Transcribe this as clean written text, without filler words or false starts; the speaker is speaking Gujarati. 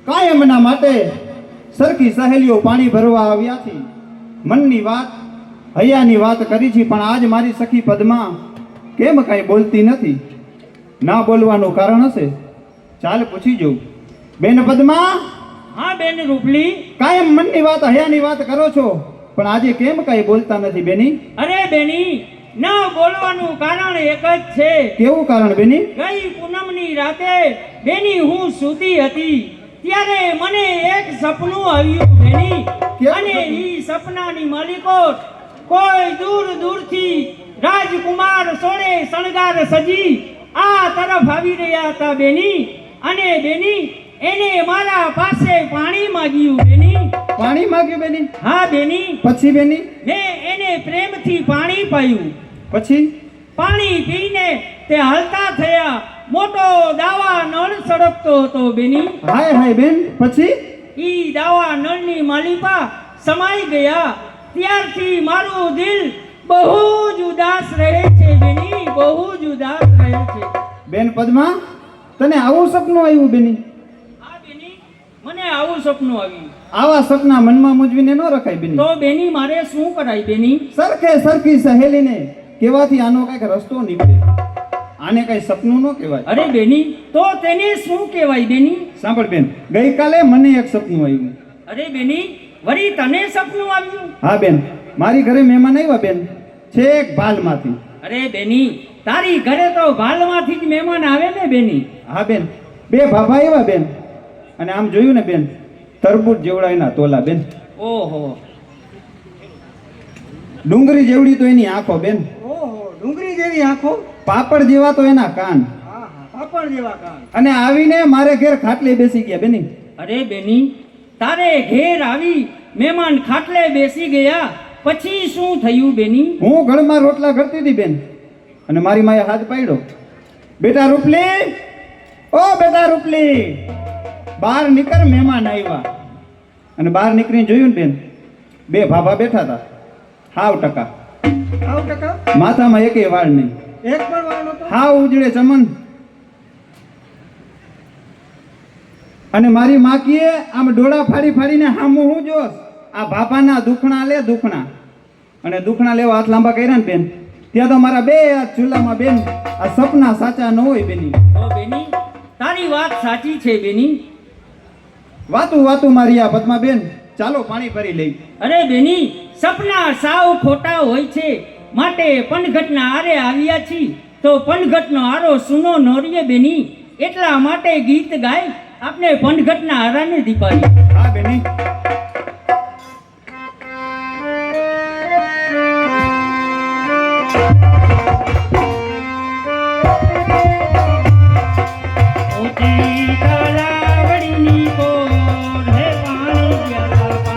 કાયમના માટે સરખી સહેલીઓ પાણી ભરવા આવ્યાથી મનની વાત હૈયાની વાત કરી છે, પણ આજ મારી સખી પદ્મા કેમ કાંઈ બોલતી નથી? ના બોલવાનું કારણ હશે, ચાલ પૂછી જોઉં. બેન પદ્મા. હા બેન રૂપલી. કાયમ મનની વાત હૈયાની વાત કરો છો, પણ આજે કેમ કાંઈ બોલતા નથી બેની? અરે બેની, ના બોલવાનું કારણ એક જ છે. કેવું કારણ બેની? ગઈ પૂનમની રાતે બેની હું સૂતી હતી ત્યારે મને એક સપનું આવ્યું બેની. અને ઈ સપનાની માલિકો કોઈ દૂર દૂરથી રાજકુમાર સોળે શણગાર સજી આ તરફ આવી રહ્યા હતા બેની. અને બેની એને મારા પાસે પાણી માંગ્યું બેની. પાણી માંગ્યું બેની? હા બેની. પછી બેની? મેં એને પ્રેમથી પાણી પાયું. પછી પાણી પીને તે હલતા થયા. મોટો દાવા નળ સળગતો હતો બેની. હાય હાય બેન. પછી ઈ દાવા નળની માલિપા સમાઈ ગયા. ત્યારથી મારું દિલ બહુ જ ઉદાસ રહે છે બેની, બહુ જ ઉદાસ રહે છે. બેન પદ્મા, તને આવું સપનું આવ્યું બેની? હા બેની, મને આવું સપનું આવ્યું. આવા સપના મનમાં મૂંઝવીને ન રખાય બેની. તો બેની મારે શું કરાય બેની? સરખે સરખી સહેલીને કેવાથી આનો કઈક રસ્તો નીકળે. આને કઈ સપનું ન કહેવાય. અરે બેની, તો તેને શું કહેવાય બેની? સાંભળ બેન, ગઈકાલે મને એક સપનું આવ્યું. અરે બેની, વળી તને સપનું આવ્યું? હા બેન, મારી ઘરે મહેમાન આવ્યા બેન, છેક ભાલમાંથી. અરે બેની, તારી ઘરે તો ભાલમાંથી જ મહેમાન આવે ને બેની. હા બેન, બે ભાભા આવ્યા બેન, અને આમ જોયું ને બેન, તરબૂચ જેવડા એના તોલા બેન. ઓહો, ડુંગળી જેવડી તો એની આંખો બેન. ઓહો, ડુંગળી જેવી આંખો. પાપડ જેવા તો એના કાન. પાપડ જેવા કાન. અને આવીને મારે ઘેર ખાટલે બેસી ગયા બેની. અરે બેની, તારે ઘેર આવી મહેમાન ખાટલે બેસી ગયા પછી શું થયું બેની? હું ઘરમાં રોટલા કરતી હતી બેન, અને મારી માએ હાથ પાડ્યો. બેટા રૂપલી, ઓ બેટા રૂપલી, બહાર નીકળ, મહેમાન આવ્યા. અને બહાર નીકળીને જોયું ને બેન, બે ભાભા બેઠા હતા. હાવ ટકા. આવ ટકા? માથામાં એકેય વાળ નહીં. એક પણ વાળ નતો? હાવ ઉજળે ચમન. અને મારી માકીએ આમ ડોળા ફાડી ફાડીને હામું હું જોસ, આ ભાભાના દુખણા લે દુખણા. અને દુખણા લેવા હાથ લાંબા કર્યા ને બેન, ત્યાં તો મારા બે હાથ ચૂલામાં બેન. આ સપના સાચા ન હોય બેની. તો બેની, તારી વાત સાચી છે બેની. વાતું વાતું મારી આ પદ્મા બેન, ચાલો પાણી ભરી લઈ. અરે બેની, સપના સાવ ખોટા હોય છે, માટે પનઘટના આરે આવ્યા છીએ તો પનઘટનો આરો સુનો નોરીએ બેની. એટલા માટે ગીત ગાય આપણે પનઘટના આરાને દીપાડી. હા બેની.